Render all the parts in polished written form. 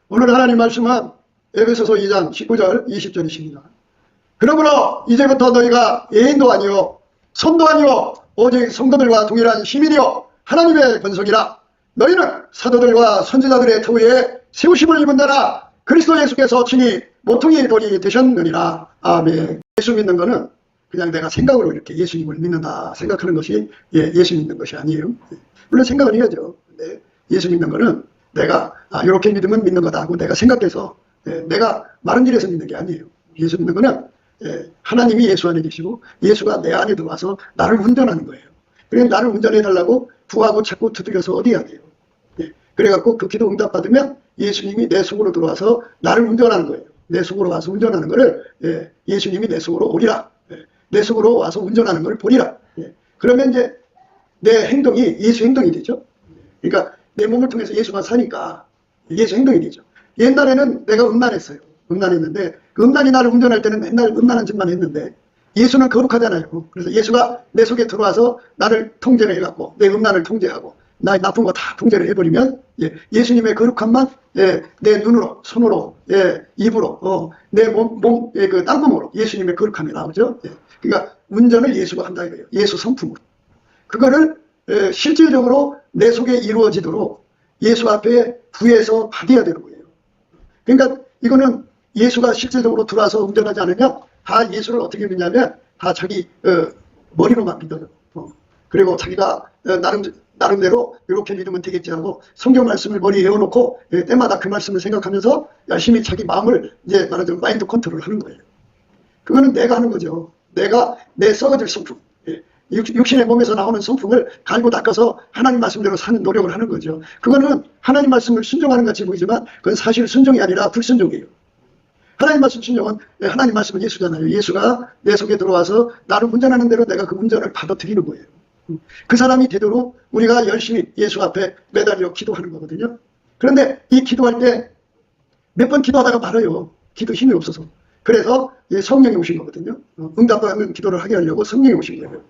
오늘 하나님 말씀은 에베소서 2장 19절 20절이십니다. 그러므로 이제부터 너희가 예인도 아니요 손도 아니요 오직 성도들과 동일한 시민이요 하나님의 권속이라. 너희는 사도들과 선지자들의 터위에 세우심을 입은 자라. 그리스도 예수께서 친히 모퉁이 돌이 되셨느니라. 아멘. 예수 믿는 거는 그냥 내가 생각으로 이렇게 예수님을 믿는다 생각하는 것이 예수 믿는 것이 아니에요. 물론 생각은 해야죠. 근데 예수 믿는 거는 내가 이렇게 믿으면 믿는 거다 하고 내가 생각해서 내가 마른 길에서 믿는 게 아니에요. 예수 믿는 거는 하나님이 예수 안에 계시고 예수가 내 안에 들어와서 나를 운전하는 거예요. 그래서 나를 운전해 달라고 구하고 자꾸 두드려서 어디 해야 돼요. 그래갖고 그 기도 응답 받으면 예수님이 내 속으로 들어와서 나를 운전하는 거예요. 내 속으로 와서 운전하는 거를 예수님이 내 속으로 오리라. 내 속으로 와서 운전하는 걸 보리라. 그러면 이제 내 행동이 예수 행동이 되죠. 그러니까 내 몸을 통해서 예수가 사니까 예수 행동이 되죠. 옛날에는 내가 음란했어요. 음란했는데 그 음란이 나를 운전할 때는 맨날 음란한 짓만 했는데 예수는 거룩하잖아요. 그래서 예수가 내 속에 들어와서 나를 통제를 해갖고 내 음란을 통제하고 나의 나쁜 거 다 통제를 해버리면 예수님의 거룩함만 내 눈으로 손으로 입으로 내 몸 그 땅구멍으로 예수님의 거룩함이 나오죠. 그러니까 운전을 예수가 한다 이거예요. 예수 성품으로. 그거를 실질적으로 내 속에 이루어지도록 예수 앞에 구해서 받아야 되는 거예요. 그러니까 이거는 예수가 실질적으로 들어와서 운전하지 않으면 다 예수를 어떻게 믿냐면 다 자기 머리로만 믿어요. 그리고 자기가 나름대로 이렇게 믿으면 되겠지 하고 성경 말씀을 머리에 외워놓고 때마다 그 말씀을 생각하면서 열심히 자기 마음을 이제 말하자면 마인드 컨트롤을 하는 거예요. 그거는 내가 하는 거죠. 내가 내 썩어질 성품, 육신의 몸에서 나오는 성품을 갈고 닦아서 하나님 말씀대로 사는 노력을 하는 거죠. 그거는 하나님 말씀을 순종하는 같이 보이지만 그건 사실 순종이 아니라 불순종이에요. 하나님 말씀 순종은 하나님 말씀은 예수잖아요. 예수가 내 속에 들어와서 나를 운전하는 대로 내가 그 운전을 받아들이는 거예요. 그 사람이 되도록 우리가 열심히 예수 앞에 매달려 기도하는 거거든요. 그런데 이 기도할 때 몇 번 기도하다가 말아요. 기도 힘이 없어서. 그래서 성령이 오신 거거든요. 응답받는 기도를 하게 하려고 성령이 오신 거예요.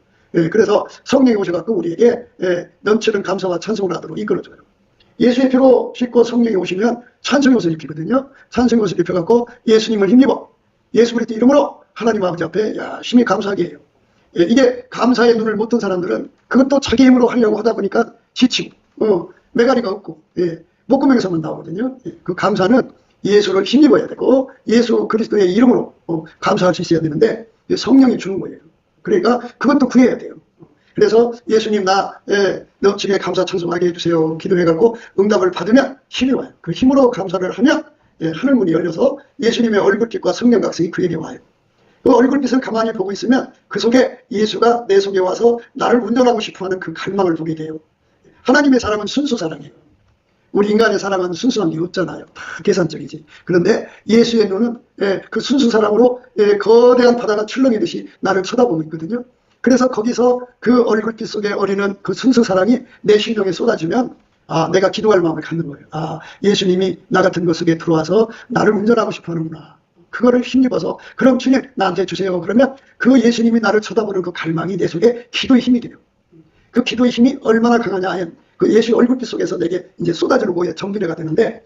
그래서 성령이 오셔갖고 우리에게 넘치는 감사와 찬송을 하도록 이끌어줘요. 예수의 피로 씻고 성령이 오시면 찬송의 옷을 입히거든요. 찬송의 옷을 입혀갖고 예수님을 힘입어 예수 그리스도 이름으로 하나님 아버지 앞에 열심히 감사하게 해요. 이게 감사의 눈을 못 뜬 사람들은 그것도 자기 힘으로 하려고 하다 보니까 지치고 매가리가 없고 목구멍에서만 나오거든요. 그 감사는 예수를 힘입어야 되고 예수 그리스도의 이름으로 감사할 수 있어야 되는데 성령이 주는 거예요. 그러니까 그것도 구해야 돼요. 그래서 예수님 나 넘치게 감사 찬송하게 해주세요. 기도해갖고 응답을 받으면 힘이 와요. 그 힘으로 감사를 하면 하늘문이 열려서 예수님의 얼굴빛과 성령 각성이 그에게 와요. 그 얼굴빛을 가만히 보고 있으면 그 속에 예수가 내 속에 와서 나를 운전하고 싶어하는 그 갈망을 보게 돼요. 하나님의 사랑은 순수 사랑이에요. 우리 인간의 사랑은 순수한 게 없잖아요. 다 계산적이지. 그런데 예수의 눈은 그 순수 사랑으로 거대한 바다가 출렁이듯이 나를 쳐다보고 있거든요. 그래서 거기서 그 얼굴빛 속에 어리는 그 순수 사랑이 내 심령에 쏟아지면 내가 기도할 마음을 갖는 거예요. 예수님이 나 같은 것 속에 들어와서 나를 운전하고 싶어 하는구나. 그거를 힘입어서 그럼 주님 나한테 주세요. 그러면 그 예수님이 나를 쳐다보는 그 갈망이 내 속에 기도의 힘이 돼요. 그 기도의 힘이 얼마나 강하냐 하면 그 예수의 얼굴빛 속에서 내게 이제 쏟아지고 전기가 되는데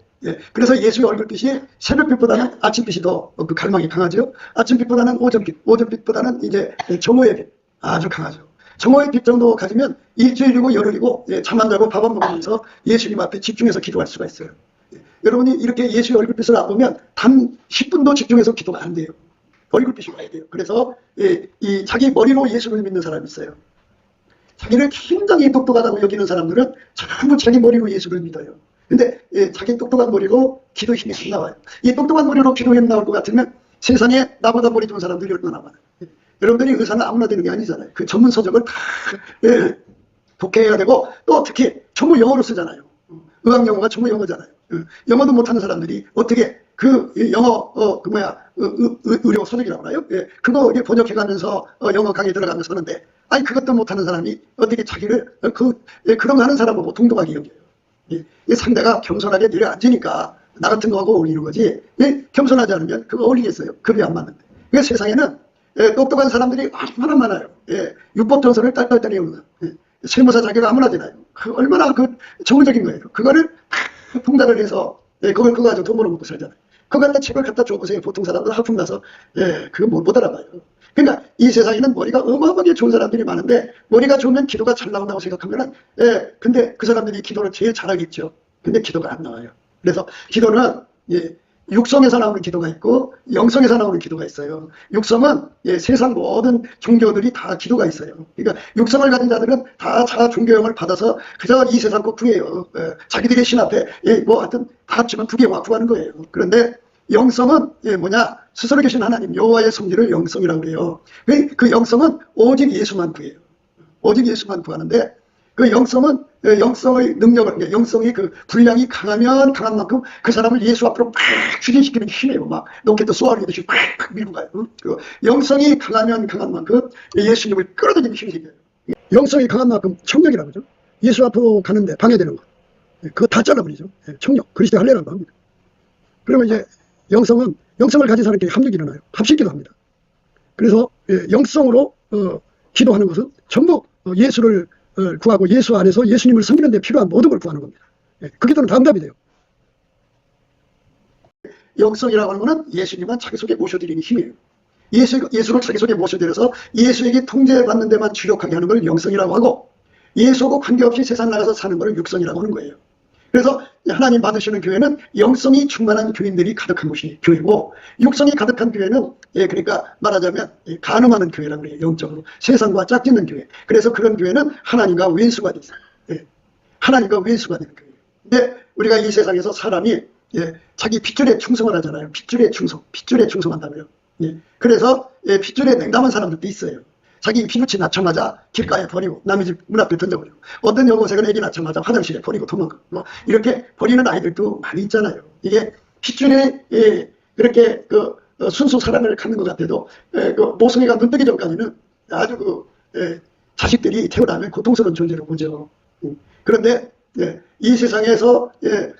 그래서 예수의 얼굴빛이 새벽빛보다는 아침빛이 더 그 갈망이 강하죠. 아침빛보다는 오전빛, 오전빛보다는 이제 정오의 빛 아주 강하죠. 정오의 빛 정도 가지면 일주일이고 열흘이고 잠 안 자고 밥 안 먹으면서 예수님 앞에 집중해서 기도할 수가 있어요. 여러분이 이렇게 예수의 얼굴빛을 안 보면 단 10분도 집중해서 기도가 안 돼요. 얼굴빛이 와야 돼요. 그래서 이 자기 머리로 예수를 믿는 사람이 있어요. 자기를 굉장히 똑똑하다고 여기는 사람들은 전부 자기 머리로 예수를 믿어요. 근데 자기 똑똑한 머리로 기도 힘이 안 나와요. 이 똑똑한 머리로 기도 힘이 나올 것 같으면 세상에 나보다 머리 좋은 사람들이 얼마나 많아요. 여러분들이 의사는 아무나 되는 게 아니잖아요. 그 전문 서적을 다 독해해야 되고 또 특히 전부 영어로 쓰잖아요. 의학 용어가 전부 영어잖아요. 영어도 못하는 사람들이 어떻게 그 영어 의료 서적이라고 하나요? 그거 번역해가면서 영어 강의 들어가면서 하는데 아니 그것도 못하는 사람이 어떻게 자기를 그런 거 하는 사람하고 동등하게 여겨요. 상대가 겸손하게 내려앉으니까 나 같은 거하고 어울리는 거지. 겸손하지 않으면 그거 어울리겠어요. 급이 안 맞는데. 그러니까 세상에는 똑똑한 사람들이 얼마나 많아요. 율법 전선을 딸딸딸이 오는 세무사 자격 아무나 되나요? 얼마나 그 전문적인 거예요. 그거를 통달을 해서 그걸 그거 가지고 돈 벌어먹고 살잖아요. 그거 갖다 책을 갖다 줘보세요. 보통 사람들 하품 나서 그거 못 알아봐요. 그러니까 이 세상에는 머리가 어마어마하게 좋은 사람들이 많은데 머리가 좋으면 기도가 잘 나온다고 생각하면은 근데 그 사람들이 기도를 제일 잘하겠죠. 근데 기도가 안 나와요. 그래서 기도는 육성에서 나오는 기도가 있고 영성에서 나오는 기도가 있어요. 육성은 세상 모든 종교들이 다 기도가 있어요. 그러니까 육성을 가진 자들은 다 자아 종교형을 받아서 그저 이 세상 거 구해요. 자기들의 신 앞에 뭐 하여튼 다 합치면 구개와 구하는 거예요. 그런데 영성은 뭐냐? 스스로 계신 하나님 여호와의 섭리를 영성이라고 그래요. 그 영성은 오직 예수만 구해요. 오직 예수만 구하는데 그 영성은 영성의 능력을, 영성의 그 분량이 강하면 강한 만큼 그 사람을 예수 앞으로 팍 추진시키는 힘이에요. 막 로켓도 쏘아리듯이 팍팍 밀고 가요. 그 영성이 강하면 강한 만큼 예수님을 끌어들이는 힘이 생겨요. 영성이 강한 만큼 청력이라고 하죠. 예수 앞으로 가는데 방해되는 거. 그거 다 잘라버리죠. 청력, 그리스도의 할례라고 합니다. 그러면 이제 영성을 가진 사람끼리 합력이 일어나요. 합식기도 합니다. 그래서 영성으로 기도하는 것은 전부 예수를 구하고 예수 안에서 예수님을 섬기는 데 필요한 모든 걸 구하는 겁니다. 그 기도는 다 응답이 돼요. 영성이라고 하는 것은 예수님만 자기 속에 모셔드리는 힘이에요. 예수를 자기 속에 모셔드려서 예수에게 통제받는 데만 주력하게 하는 걸 영성이라고 하고, 예수하고 관계없이 세상 나가서 사는 걸 육성이라고 하는 거예요. 그래서 하나님 받으시는 교회는 영성이 충만한 교인들이 가득한 곳이 교회고, 육성이 가득한 교회는 그러니까 말하자면 간음하는 교회라고 그래요. 영적으로 세상과 짝짓는 교회. 그래서 그런 교회는 하나님과 왼수가 되죠. 하나님과 왼수가 되는 교회. 근데 우리가 이 세상에서 사람이 자기 핏줄에 충성을 하잖아요. 핏줄에 충성한다고요. 그래서 핏줄에 냉담한 사람들도 있어요. 자기 피부치 낳자마자 길가에 버리고 남의 집 문 앞에 던져버리고, 어떤 여고생은 애기 낳자마자 화장실에 버리고 도망가고, 뭐 이렇게 버리는 아이들도 많이 있잖아요. 이게 핏줄에 그렇게 순수 사랑을 갖는 것 같아도 그 모성애가 눈뜨기 전까지는 아주 자식들이 태어나면 고통스러운 존재로 보죠. 그런데 이 세상에서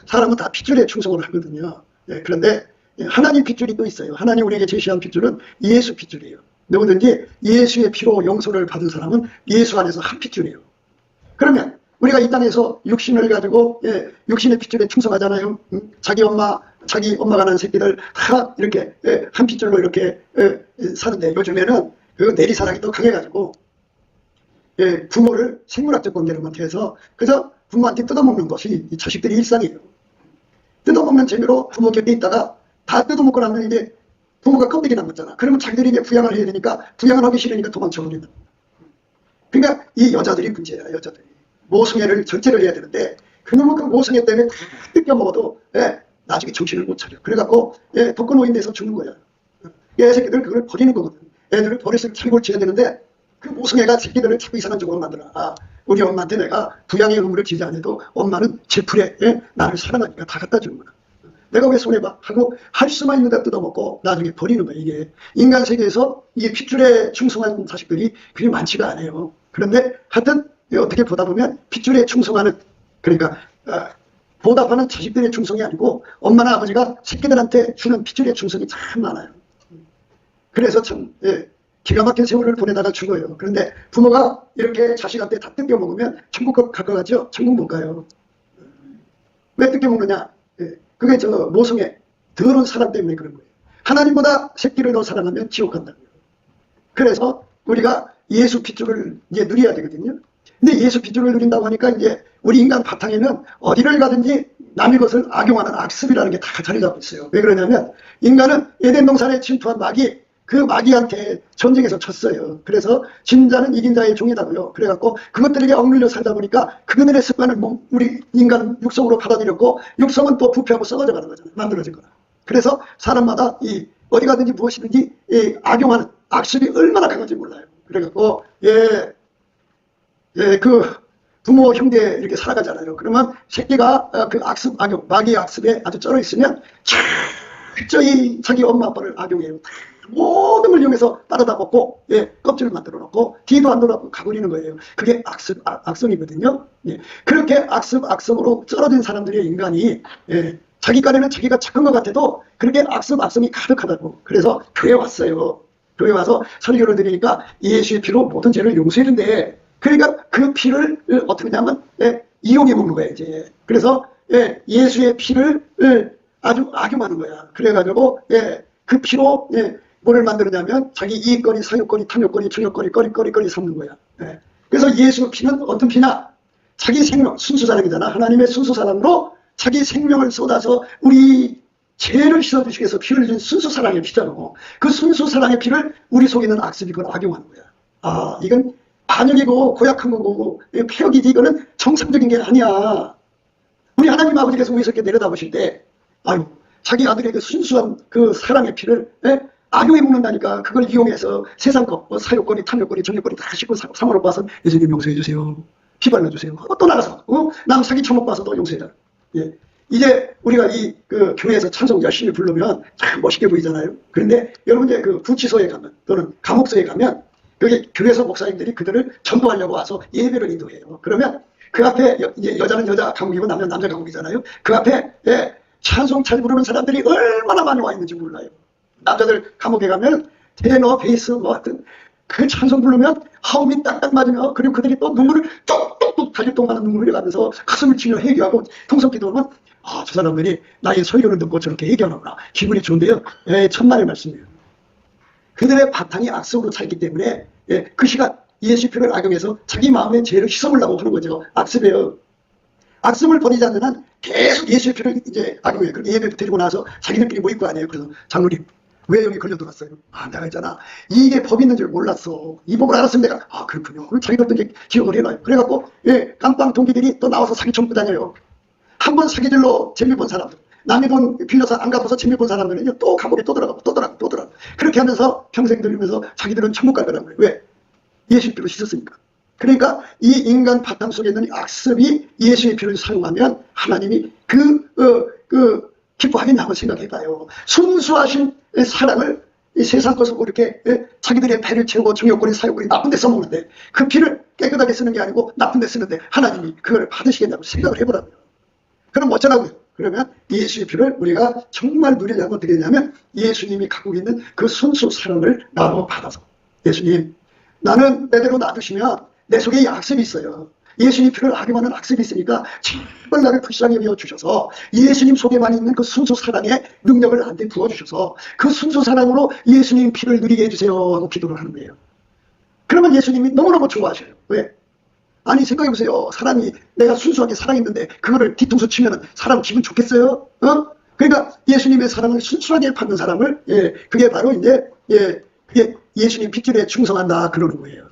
사람은 다 핏줄에 충성을 하거든요. 그런데 하나님 핏줄이 또 있어요. 하나님 우리에게 제시한 핏줄은 예수 핏줄이에요. 누구든지 예수의 피로 용서를 받은 사람은 예수 안에서 한 핏줄이에요. 그러면 우리가 이 땅에서 육신을 가지고 육신의 핏줄에 충성하잖아요. 자기 엄마가 낳은 새끼들 다 이렇게 한 핏줄로 이렇게 사는데, 요즘에는 그 내리사랑이 더 강해가지고 부모를 생물학적 관계로만 해서 그저 부모한테 뜯어먹는 것이 이 자식들이 일상이에요. 뜯어먹는 재미로 부모 곁에 있다가 다 뜯어먹고 나면 이제 부모가 껍데기 남았잖아. 그러면 자기들이 이제 부양을 해야 되니까, 부양을 하기 싫으니까 도망쳐버린다. 그러니까 이 여자들이 문제야. 여자들이 모성애를 절제를 해야 되는데, 그놈은 그 모성애 때문에 다 뜯겨 먹어도 나중에 정신을 못 차려. 그래갖고 독거노인 돼서 죽는 거야. 새끼들 그걸 버리는 거거든. 애들을 버릇을 잘 고쳐야 되는데, 그 모성애가 새끼들을 자꾸 이상한 쪽으로 만들어. 우리 엄마한테 내가 부양의 의무를 지지 않아도 엄마는 제풀에 나를 사랑하니까 다 갖다 주는 거야. 내가 왜 손해봐? 하고 할 수만 있는 데 뜯어먹고 나중에 버리는 거야. 이게 인간 세계에서 이게 핏줄에 충성한 자식들이 그리 많지가 않아요. 그런데 하여튼 어떻게 보다 보면 핏줄에 충성하는, 그러니까 보답하는 자식들의 충성이 아니고 엄마나 아버지가 새끼들한테 주는 핏줄의 충성이 참 많아요. 그래서 참 기가 막힌 세월을 보내다가 죽어요. 그런데 부모가 이렇게 자식한테 다 뜯겨 먹으면 천국 갈 것 같죠? 천국 못 가요. 왜 뜯겨 먹느냐? 그게 모성애, 더러운 사람 때문에 그런 거예요. 하나님보다 새끼를 더 사랑하면 지옥 간다고요. 그래서 우리가 예수 핏줄을 이제 누려야 되거든요. 근데 예수 핏줄을 누린다고 하니까 이제 우리 인간 바탕에는 어디를 가든지 남의 것을 악용하는 악습이라는 게 다 자리 잡고 있어요. 왜 그러냐면 인간은 에덴 동산에 침투한 마귀, 그 마귀한테 전쟁에서 졌어요. 그래서 진 자는 이긴 자의 종이다고요. 그래갖고 그것들에게 억눌려 살다 보니까 그들의 습관을 우리 인간 육성으로 받아들였고, 육성은 또 부패하고 썩어져 가는 거잖아요. 만들어진 거라. 그래서 사람마다 어디 가든지 무엇이든지 악용하는 악습이 얼마나 강한지 몰라요. 그래갖고 그 부모 형제 이렇게 살아가잖아요. 그러면 새끼가 그 악습 악용, 마귀의 악습에 아주 쩔어 있으면 철저히 자기 엄마 아빠를 악용해요. 모든 걸 이용해서 따르다 먹고 껍질을 만들어 놓고 뒤도 안 돌아보고 가버리는 거예요. 그게 악성이거든요. 그렇게 악성으로 쩔어진 사람들의 인간이 자기 깐에는 자기가 착한 것 같아도 그렇게 악성이 가득하다고. 그래서 교회 왔어요. 교회 와서 설교를 드리니까 예수의 피로 모든 죄를 용서해 준대. 그러니까 그 피를 어떻게 하냐면 이용해 먹는 거예요. 이제. 그래서 예수의 피를 아주 악용하는 거야. 그래가지고 그 피로 뭐를 만들었냐면 자기 이익거리, 사유거리, 탐욕거리, 정욕거리, 거리 삼는 거야. 그래서 예수 피는 어떤 피냐? 자기 생명, 순수사랑이잖아. 하나님의 순수사랑으로 자기 생명을 쏟아서 우리 죄를 씻어주시기 위해서 피를 준 순수사랑의 피잖아. 그 순수사랑의 피를 우리 속에 있는 악습이 그걸 악용하는 거야. 아, 이건 반역이고 고약한 거고 폐역이지. 이거는 정상적인 게 아니야. 우리 하나님 아버지께서 위에서 내려다보실 때 아유, 자기 아들의 그 순수한 그 사랑의 피를 악용해 먹는다니까. 그걸 이용해서 세상 거, 사욕거리, 탐욕거리, 정욕거리 다 씻고 사모로 봐서 예수님 용서해 주세요. 피 발라주세요. 또 나가서 남 사기 처먹 봐서 또 용서해라. 예. 이제 우리가 그 교회에서 찬송 열심히 부르면 참 멋있게 보이잖아요. 그런데 여러분 이제 그 구치소에 가면 또는 감옥소에 가면 여기 교회에서 목사님들이 그들을 전도하려고 와서 예배를 인도해요. 그러면 그 앞에 이제 여자는 여자 감옥이고 남자는 남자 감옥이잖아요. 그 앞에 찬송 잘 부르는 사람들이 얼마나 많이 와 있는지 몰라요. 남자들 감옥에 가면 테너, 베이스 뭐 하여튼 그 찬송 부르면 하음이 딱딱 맞으면 그리고 그들이 또 눈물을 똑똑똑 달릴 동안은 눈물을 흘려가면서 가슴을 치며 회개하고 통성기도하면 아, 저 사람들이 나의 설교를 듣고 저렇게 회개하는구나. 기분이 좋은데요. 천만의 말씀이에요. 그들의 바탕이 악습으로 살기 때문에 그 시간 예수 피를 악용해서 자기 마음의 죄를 씻어보려고 하는 거죠. 악습이에요. 악습을 버리지 않는 한 계속 예수의 피를 이제 악용해. 그렇게 예배를 드리고 나서 자기들끼리 모일 거 아니에요. 그래서 장로님 왜 여기 걸려들었어요? 아, 내가 있잖아. 이게 법이 있는 줄 몰랐어. 이 법을 알았으면 내가 아, 그렇군요. 그럼 자기들도 이제 기억을 해놔요. 그래갖고 깜빵 동기들이 또 나와서 사기 쳐먹고 다녀요. 한 번 사기들로 재미 본 사람들, 남의 돈 빌려서 안 갚아서 재미 본 사람들은 또 감옥에 또 들어가고 또 들어가고 또 들어가고 그렇게 하면서 평생 들으면서 자기들은 천국 갈 거라는 거예요. 왜? 예수의 피로 씻었으니까. 그러니까 이 인간 바탕 속에 있는 악습이 예수의 피를 사용하면 하나님이 기뻐하겠냐고 생각해봐요. 순수하신 사랑을 이 세상 것을 이렇게 자기들의 배를 채우고 정욕거리, 사욕거리 나쁜 데 써먹는데 그 피를 깨끗하게 쓰는 게 아니고 나쁜 데 쓰는데 하나님이 그걸 받으시겠냐고 생각을 해보라고요. 그럼 어쩌라고요? 그러면 예수의 피를 우리가 정말 누리려면 어떻게 되냐면 예수님이 갖고 있는 그 순수 사랑을 나로 받아서 예수님 나는 내대로 놔두시면 내 속에 악습이 있어요. 예수님 피를 악용하는 악습이 있으니까 제발 나를 불쌍히 여겨주셔서 예수님 속에만 있는 그 순수 사랑의 능력을 나한테 부어주셔서 그 순수 사랑으로 예수님 피를 누리게 해주세요 하고 기도를 하는 거예요. 그러면 예수님이 너무너무 좋아하셔요. 왜? 아니 생각해보세요. 사람이 내가 순수하게 사랑했는데 그거를 뒤통수 치면 사람 기분 좋겠어요? 그러니까 예수님의 사랑을 순수하게 받는 사람을 그게 바로 이제 그게 예수님 핏줄에 충성한다 그러는 거예요.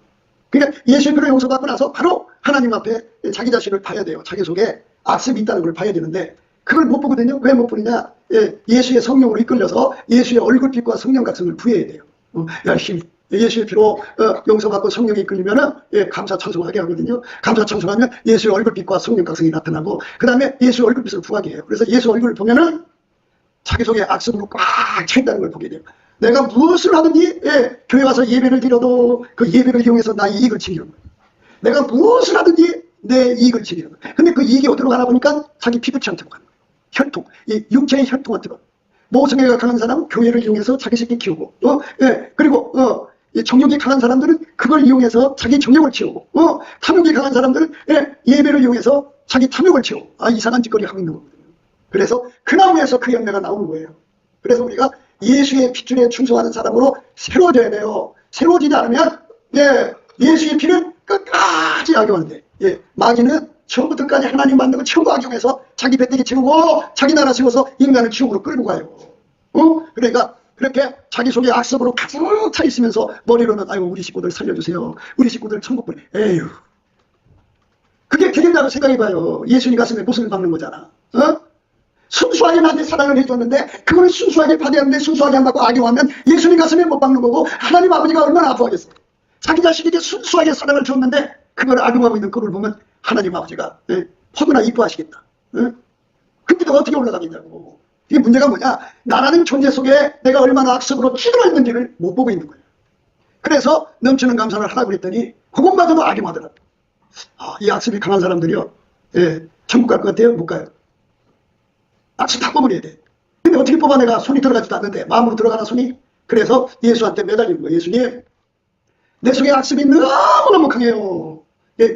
그러니까 예수의 피로 용서받고 나서 바로 하나님 앞에 자기 자신을 봐야 돼요. 자기 속에 악습이 있다는 걸 봐야 되는데 그걸 못 보거든요. 왜 못 보느냐? 예수의 성령으로 이끌려서 예수의 얼굴빛과 성령 각성을 부여해야 돼요. 열심히 예수의 피로 용서받고 성령이 이끌리면은 감사 찬송하게 하거든요. 감사 찬송하면 예수의 얼굴빛과 성령 각성이 나타나고 그 다음에 예수의 얼굴빛을 부하게 해요. 그래서 예수 얼굴을 보면은 자기 속에 악습으로 꽉 차 있다는 걸 보게 돼요. 내가 무엇을 하든지 교회 와서 예배를 드려도 그 예배를 이용해서 나의 이익을 챙기는 거예요. 내가 무엇을 하든지 내 이익을 챙기는 거예요. 근데 그 이익이 어디로 가나 보니까 자기 피부치한테로 가는 거예요. 혈통, 이 육체의 혈통한테로. 모성애가 강한 사람은 교회를 이용해서 자기 새끼 키우고 그리고 정욕이 강한 사람들은 그걸 이용해서 자기 정욕을 채우고 탐욕이 강한 사람들은 예배를 이용해서 자기 탐욕을 채우고 이상한 짓거리 하고 있는 거거든요. 그래서 그 나무에서 그 열매가 나오는 거예요. 그래서 우리가 예수의 핏줄에 충성하는 사람으로 새로워져야 돼요. 새로워지지 않으면 예수의 피는 끝까지 악용하는데 마귀는 처음부터 끝까지 하나님 만든 거 전부 악용해서 자기 배때기 채우고 자기 나라 세워서 인간을 지옥으로 끌고 가요. 그러니까 그렇게 자기 속에 악습으로 가득 차 있으면서 머리로는 아이고 우리 식구들 살려주세요. 우리 식구들 천국 보내. 에휴. 그게 되겠냐고 생각해봐요. 예수님 가슴에 못을 박는 거잖아. 순수하게 나한테 사랑을 해줬는데 그걸 순수하게 받아야 하는데 순수하게 안 받고 악용하면 예수님 가슴에 못 박는 거고 하나님 아버지가 얼마나 아파하겠어요. 자기 자식에게 순수하게 사랑을 줬는데 그걸 악용하고 있는 그걸 보면 하나님 아버지가 허구나 이뻐하시겠다. 근데도 어떻게 올라가겠냐고. 이게 문제가 뭐냐? 나라는 존재 속에 내가 얼마나 악습으로 찌들어 있는지를 못 보고 있는 거예요. 그래서 넘치는 감사를 하라고 그랬더니 그것마저도 악용하더라고요. 이 악습이 강한 사람들이요. 천국 갈 것 같아요? 못 가요. 악습 다 뽑아내야 돼. 근데 어떻게 뽑아내가? 손이 들어가지도 않는데 마음으로 들어가나 손이? 그래서 예수한테 매달리는 거예요. 예수님 내 속에 악습이 너무너무 강해요.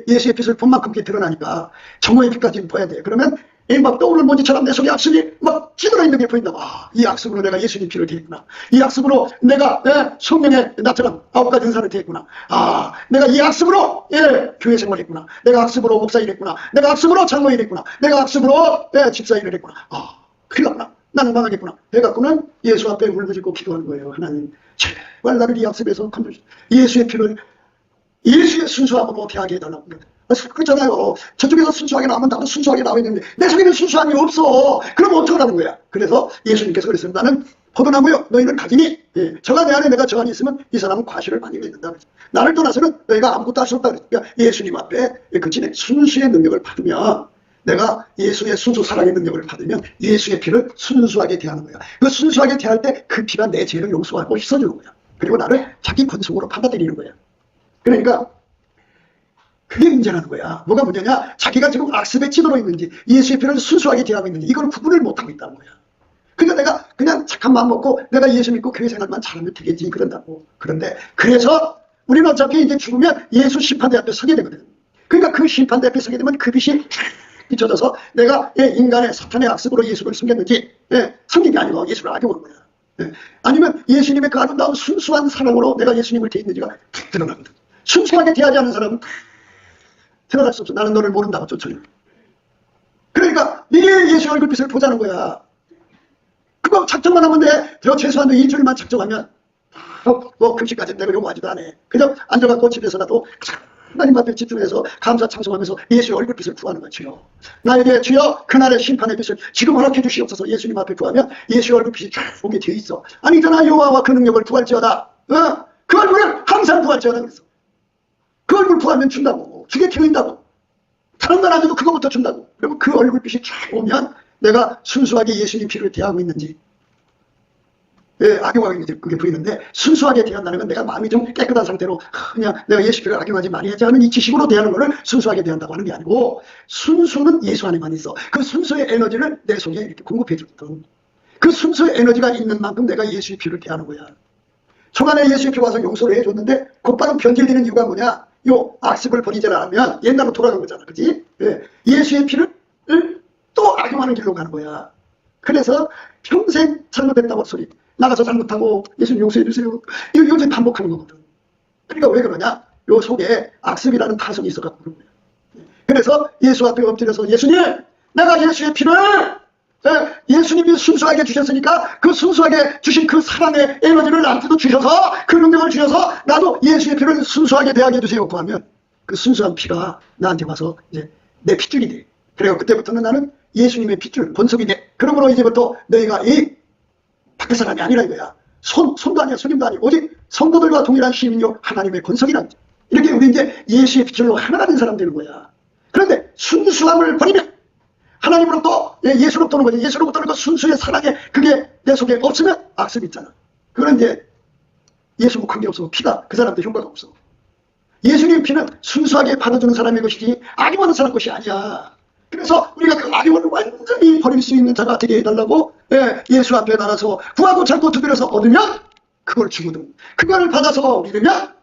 예수의 빛을 본 만큼 드러나니까 정오의 빛까지 보여야 돼요. 그러면 막 떠오르는 먼지처럼 내 속에 악습이 막 찌들어 있는 게 보인다. 이 악습으로 내가 예수님 피를 대했구나. 이 악습으로 내가 성령의 나처럼 9가지 은사를 대했구나. 내가 이 악습으로 교회 생활했구나. 내가 악습으로 목사 일했구나. 내가 악습으로 장로 일했구나. 내가 악습으로 집사 일을 했구나. 큰일 났구나. 나는 망하겠구나. 해갖고는 예수 앞에 울부짖고 기도하는 거예요. 하나님, 제발 나를 이 악습에서 건져주세요. 예수의 피를, 예수의 순수함으로 대하게 해달라고. 그렇잖아요. 저쪽에서 순수하게 나오면 나도 순수하게 나와야 되는데 내 속에는 순수함이 없어. 그럼 어떡하라는 거야. 그래서 예수님께서 그랬어요. 나는 포도나무요 너희는 가지니 저가 내 안에 내가 저 안에 있으면 이 사람은 과실을 많이 맺는다. 나를 떠나서는 너희가 아무것도 할 수 없다. 그러니까 예수님 앞에 그치네 순수의 능력을 받으면, 내가 예수의 순수 사랑의 능력을 받으면 예수의 피를 순수하게 대하는 거야. 그 순수하게 대할 때 그 피가 내 죄를 용서하고 씻어주는 거야. 그리고 나를 자기 권속으로 받아들이는 거야. 그러니까 그게 문제라는 거야. 뭐가 문제냐? 자기가 지금 악습에 찌들어 있는지 예수의 피를 순수하게 대하고 있는지 이걸 구분을 못하고 있다는 거야. 그러니까 내가 그냥 착한 마음 먹고 내가 예수 믿고 교회 생활만 잘하면 되겠지 그런다고. 그런데 그래서 우리는 어차피 이제 죽으면 예수 심판대 앞에 서게 되거든. 그러니까 그 심판대 앞에 서게 되면 그 빛이 비춰져서 내가 인간의 사탄의 악습으로 예수를 숨겼는지 숨긴 게 아니고 예수를 악용한 거야. 아니면 예수님의 그 아름다운 순수한 사랑으로 내가 예수님을 대했는지가 탁 드러나거든. 순수하게 대하지 않는 사람은 드러날 수 없어. 나는 너를 모른다고 쫓아요. 그러니까 이게 예수 얼굴빛을 보자는 거야. 그거 작정만 하면 돼. 저 최소한 일주일만 작정하면 금식까지 내가 요구하지도 않아. 그냥 앉아갖고 집에서라도 하나님 앞에 집중해서 감사 찬송하면서 예수의 얼굴빛을 구하는 거야. 주여 나에게 주여 그날의 심판의 빛을 지금 허락해 주시옵소서. 예수님 앞에 구하면 예수의 얼굴빛이 쫙 오게 되어 있어. 아니잖아. 여호와와 그 능력을 구할지어다. 그 얼굴을 항상 구할지어다 그랬어. 그 얼굴 구하면 준다고. 주게 되어있다고. 다른 건 아니어도 그거부터 준다고. 그리고 그 얼굴빛이 쫙 오면 내가 순수하게 예수님 피를 대하고 있는지 악용하고 있는지 그게 보이는데, 순수하게 대한다는 건 내가 마음이 좀 깨끗한 상태로 그냥 내가 예수 피를 악용하지 말아야지 하는 이 지식으로 대하는 거를 순수하게 대한다고 하는 게 아니고, 순수는 예수 안에만 있어. 그 순수의 에너지를 내 속에 이렇게 공급해 줬거든. 그 순수의 에너지가 있는 만큼 내가 예수의 피를 대하는 거야. 초반에 예수의 피 와서 용서를 해줬는데 곧바로 변질되는 이유가 뭐냐? 요 악습을 버리지 않으면 옛날로 돌아간 거잖아. 그지? 예수의 피를 또 악용하는 길로 가는 거야. 그래서 평생 잘못했다고 소리. 나가서 잘못하고 예수님 용서해 주세요. 이거 요즘 반복하는 거거든. 그러니까 왜 그러냐? 요 속에 악습이라는 파선이 있어갖고 그런 거야. 그래서 예수 앞에 엎드려서 예수님, 내가 예수의 피를 예수님이 순수하게 주셨으니까 그 순수하게 주신 그 사랑의 에너지를 나한테도 주셔서 그 능력을 주셔서 나도 예수의 피를 순수하게 대하게 해주세요. 하면 그 순수한 피가 나한테 와서 이제 내 핏줄이 돼. 그래서 그때부터는 나는 예수님의 핏줄, 본속이 돼. 그러므로 이제부터 너희가 이 밖에 사람이 아니라 이거야. 손도 아니야, 손님도 아니고 오직 성도들과 동일한 시민요 하나님의 권속이란. 이렇게 우리 이제 예수의 핏줄로 하나가 된 사람 되는 거야. 그런데 순수함을 버리면 하나님으로부터 예수로부터 오는 거지. 예수로부터 오는 그 순수의 사랑에 그게 내 속에 없으면 악습이 있잖아. 그건 이제 예수와 관계없어. 피가 그 사람한테 효과가 없어. 예수님 피는 순수하게 받아주는 사람의 것이지 악용하는 사람 것이 아니야. 그래서 우리가 그 악용을 완전히 버릴 수 있는 자가 되게 해달라고 예수 앞에 나가서 구하고 찾고 두드려서 얻으면 그걸 주거든. 그걸 받아서 믿으면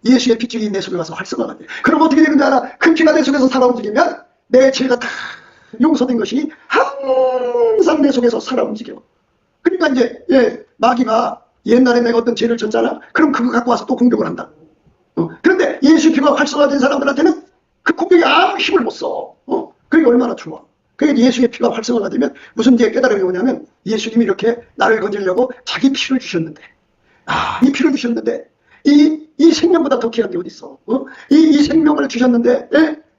예수의 핏줄이 내 속에 와서 활성화가 돼. 그럼 어떻게 되는지 알아? 큰 피가 내 속에서 살아 움직이면 내 죄가 다 용서된 것이 항상 내 속에서 살아 움직여. 그러니까 이제 마귀가 옛날에 내가 어떤 죄를 졌잖아. 그럼 그거 갖고 와서 또 공격을 한다. 그런데 예수 피가 활성화된 사람들한테는 그 공격이 아무 힘을 못 써. 그게 얼마나 좋아. 그게 예수의 피가 활성화가 되면 무슨 이제 깨달음이 오냐면, 예수님이 이렇게 나를 건지려고 자기 피를 주셨는데, 이 피를 주셨는데 이 생명보다 더 귀한 게 어디 있어? 이 생명을 주셨는데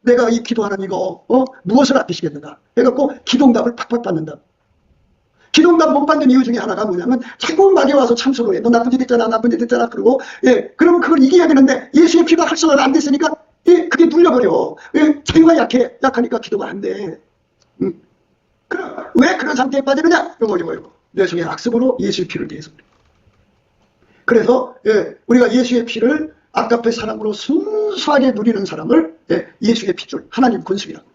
내가 이 기도하는 이거 무엇을 아끼시겠는가? 해갖고 기도응답을 팍팍 받는다. 기도응답 못 받는 이유 중에 하나가 뭐냐면 자꾸 마귀 와서 참소를 해. 너 나쁜 짓 했잖아, 나쁜 짓 했잖아. 그러고 그러면 그걸 이겨야 되는데 예수의 피가 활성화가 안 됐으니까 그게 눌려버려. 자유가 약하니까 기도가 안 돼. 왜 그런 상태에 빠지느냐? 이거. 내 속에 악습으로 예수의 피를 대해서 그래. 그래서 우리가 예수의 피를 아까의 사랑으로 순수하게 누리는 사람을 예수의 핏줄, 하나님 권속이라고.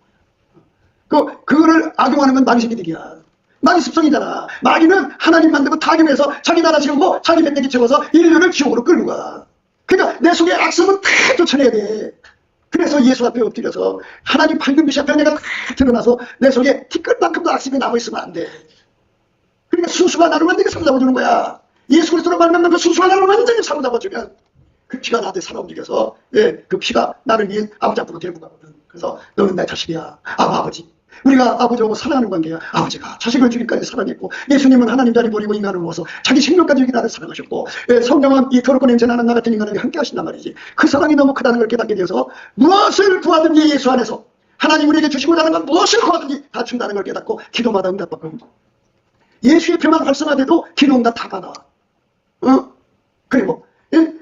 그거를 악용하는 건 마귀 새끼들이야. 마귀 습성이잖아. 마귀는 하나님 만들고 타격해서 자기 나라 세우고 자기 뱃대기 채워서 인류를 지옥으로 끌고 가. 그러니까 내 속에 악습은 다 쫓아내야 돼. 그래서 예수 앞에 엎드려서 하나님 밝은 빛 앞에 내가 다 드러나서 내 속에 티끌만큼도 악습이 남아있으면 안 돼. 그러니까 순수가 나를 완전히 사로잡아주는 거야. 예수 그리스도로 만나면 그 순수가 나를 완전히 사로잡아주면 그 피가 나한테 살아 움직여서 그 피가 나를 위해 아버지 앞으로 데리고 가거든. 그래서 너는 내 자식이야. 아버지. 우리가 아버지하고 사랑하는 관계야. 아버지가 자식을 주기까지 사랑했고, 예수님은 하나님 자리 버리고 인간을 모아서 자기 생명까지 주기 나를 사랑하셨고, 성령은 이 더럽고 냄새나는 나 같은 인간에게 함께 하신단 말이지. 그 사랑이 너무 크다는 걸 깨닫게 되어서 무엇을 구하든지 예수 안에서 하나님 우리에게 주시고자 하는 건 무엇을 구하든지 다 준다는 걸 깨닫고 기도마다 응답받고, 예수의 표만 활성화돼도 기도 응답 다 받아. 그리고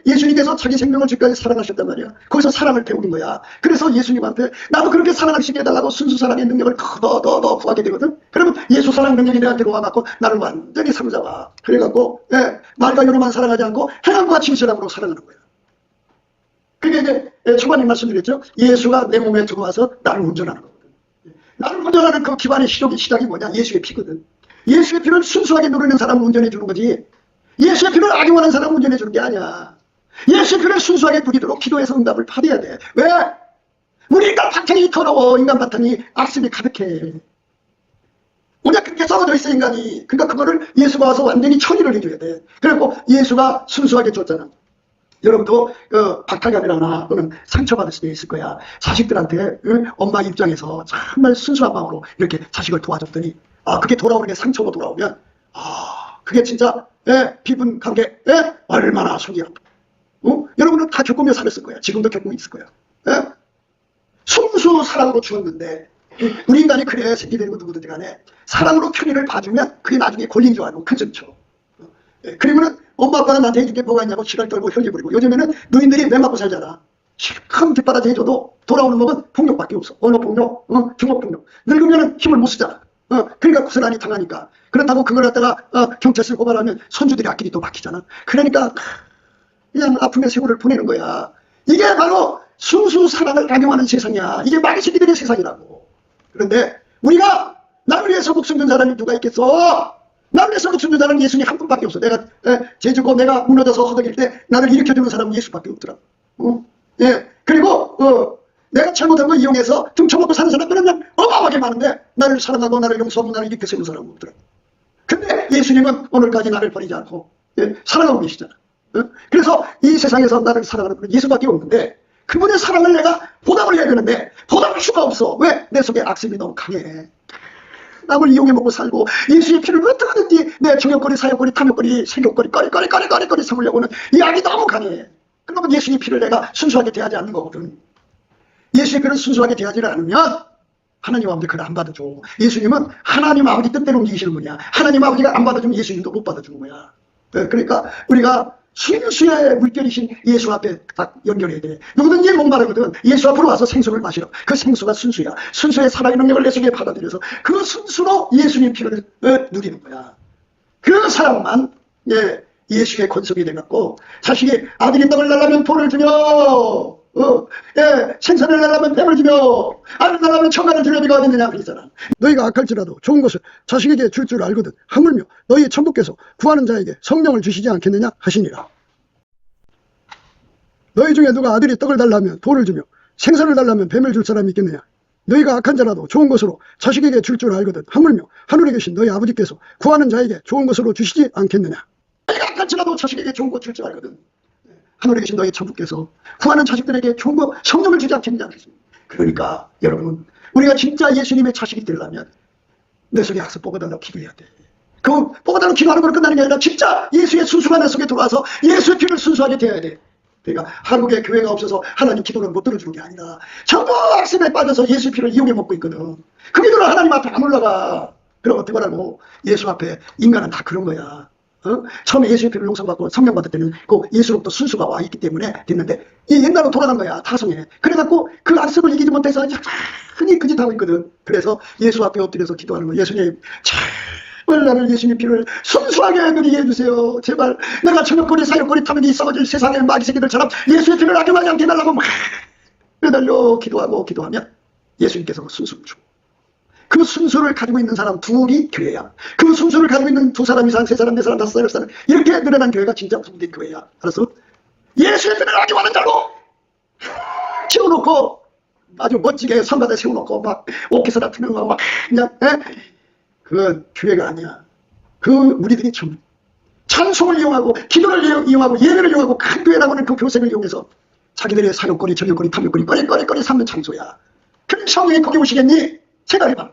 예수님께서 자기 생명을 주기까지 사랑하셨단 말이야. 거기서 사랑을 배우는 거야. 그래서 예수님한테 나도 그렇게 사랑할 수 있게 해달라고 순수 사랑의 능력을 더 구하게 되거든. 그러면 예수 사랑 능력이 내한테 와갖고 나를 완전히 사로잡아. 그래갖고 말과 여로만 사랑하지 않고 행함과 진실함으로 사랑하는 거야. 그게 이제 초반에 말씀드렸죠. 예수가 내 몸에 들어와서 나를 운전하는 거거든. 나를 운전하는 그 기반의 시작이 뭐냐? 예수의 피거든. 예수의 피를 순수하게 누리는 사람을 운전해 주는 거지. 예수의 피를 악용하는 사람은 운전해 주는 게 아니야. 예수의 피를 순수하게 누리도록 기도해서 응답을 받아야 돼. 왜? 우리 인간 바탕이 더러워. 인간 바탕이 악습이 가득해. 우리가 그렇게 썩어져 있어, 인간이. 그러니까 그거를 예수가 와서 완전히 처리를 해줘야 돼. 그리고 예수가 순수하게 줬잖아. 여러분도 박탈감이라나 또는 상처받을 수도 있을 거야. 자식들한테 엄마 입장에서 정말 순수한 마음으로 이렇게 자식을 도와줬더니 그게 돌아오는 게 상처로 돌아오면 그게 진짜 비분 관계 얼마나 속이야. 여러분은 다 겪으며 살았을 거야. 지금도 겪고 있을 거야. 순수 사랑으로 주었는데 우리 인간이 그래 새끼되고 누구든지 간에 사랑으로 편의를 봐주면 그게 나중에 권리인 줄 알고 큰소리 쳐. 그리고는 엄마 아빠가 나한테 해줄 게 뭐가 있냐고 지랄 떨고 혈기 부리고, 요즘에는 노인들이 매 맞고 살잖아. 실컷 뒷바라지 해줘도 돌아오는 법은 폭력밖에 없어. 언어폭력, 중어폭력. 늙으면 힘을 못 쓰잖아. 그러니까 고스란히 당하니까. 그렇다고 그걸 갖다가 경찰서에 고발하면 손주들이 앞길이 또 막히잖아. 그러니까 그냥 아픔의 세월을 보내는 거야. 이게 바로 순수 사랑을 악용하는 세상이야. 이게 마귀 새끼들의 세상이라고. 그런데 우리가 나를 위해서 목숨 준 사람이 누가 있겠어? 나를 위해서 목숨 준 사람은 예수님 한 분밖에 없어. 내가 죄짓고 내가 무너져서 허덕일 때 나를 일으켜주는 사람은 예수밖에 없더라. 그리고 내가 잘못한 거 이용해서 등쳐먹고 사는 사람들은 어마어마하게 많은데 나를 사랑하고 나를 용서하고 나를 일으켜 세우는 사람은 없더라. 근데 예수님은 오늘까지 나를 버리지 않고 사랑하고 계시잖아. 그래서 이 세상에서 나를 사랑하는 분은 예수밖에 없는데 그분의 사랑을 내가 보답을 해야 되는데 보답할 수가 없어. 왜? 내 속에 악습이 너무 강해. 남을 이용해 먹고 살고 예수의 피를 어떻게든지 내 정욕거리, 사욕거리, 탐욕거리, 색욕거리, 꺼리 삼으려고는 이 악이 너무 강해. 그러면 예수의 피를 내가 순수하게 대하지 않는 거거든. 예수의 피를 순수하게 대하지를 않으면 하나님 아버지 그걸 안 받아줘. 예수님은 하나님 아버지 뜻대로 움직이시는 분이야. 하나님 아버지가 안 받아주면 예수님도 못 받아주는 거야. 그러니까 우리가 순수의 물결이신 예수 앞에 딱 연결해야 돼. 누구든지 목마르거든 예수 앞으로 와서 생수를 마시라. 그 생수가 순수야. 순수의 사랑의 능력을 내 속에 받아들여서 그 순수로 예수님 피를 누리는 거야. 그 사람만 예수의 권속이 돼갖고 자식이 아들이 떡을 날라면 돌을 주며 생선을 날라면 뱀을 주며 알을 날라면 청가를 주며 네가 어딨느냐 그러잖아. 너희가 악할지라도 좋은 것을 자식에게 줄 줄 알거든 하물며 너희 천부께서 구하는 자에게 성령을 주시지 않겠느냐 하시니라. 너희 중에 누가 아들이 떡을 달라면 돌을 주며 생선을 달라면 뱀을 줄 사람이 있겠느냐. 너희가 악한 자라도 좋은 것으로 자식에게 줄 줄 알거든 하물며 하늘에 계신 너희 아버지께서 구하는 자에게 좋은 것으로 주시지 않겠느냐. 너희가 악할지라도 자식에게 좋은 것 줄 줄 알거든 하늘에 계신 너희 천부께서 구하는 자식들에게 좋은 거 성령을 주지 않겠느냐 하겠습니다. 그러니까 여러분 우리가 진짜 예수님의 자식이 되려면 내 속에 악습 뽑아달라고 기도해야 돼. 그 뽑아달라고 기도하는 걸 끝나는 게 아니라 진짜 예수의 순수가 내 속에 들어와서 예수의 피를 순수하게 대해야 돼. 그러니까 한국에 교회가 없어서 하나님 기도를 못 들어주는 게 아니라 전부 악습에 빠져서 예수의 피를 이용해 먹고 있거든. 그 기도를 하나님 앞에 안 올라가. 그럼 어떻게 하라고. 예수 앞에 인간은 다 그런 거야. 처음에 예수의 피를 용서받고 성령 받을 때는 그 예수로부터 순수가 와 있기 때문에 됐는데 이 옛날로 돌아간 거야. 타성에. 그래갖고 그 악습을 이기지 못해서 흔히 그 짓 하고 있거든. 그래서 예수 앞에 엎드려서 기도하는 거야. 예수님 제발 나를 예수님 피를 순수하게 누리게 해주세요. 제발 내가 천역거리 사역거리 탐욕이 썩어질 세상의 마귀 새끼들처럼 예수의 피를 악용하지 않게 해달라고 막 매달려 기도하고 기도하면 예수님께서 순수를 주고 그 순수를 가지고 있는 사람 둘이 교회야. 그 순수를 가지고 있는 두 사람 이상, 세 사람, 네 사람, 다섯 사람, 여섯 사람 이렇게 늘어난 교회가 진짜 무슨 교회야. 알았어? 예수의 피를 악용하는 자로 키워놓고 아주 멋지게 선바다에 세워놓고 막 오케스트라 같은 거막 그냥 그건 교회가 아니야. 그 우리들이 좀 찬송을 이용하고 기도를 이용하고 예배를 이용하고 큰 교회라고 하는 그 교색을 이용해서 자기들의 사욕거리 저욕거리 탐욕거리 꺼리꺼리 삼는 장소야. 그럼 성령이 거기 오시겠니? 생각해봐.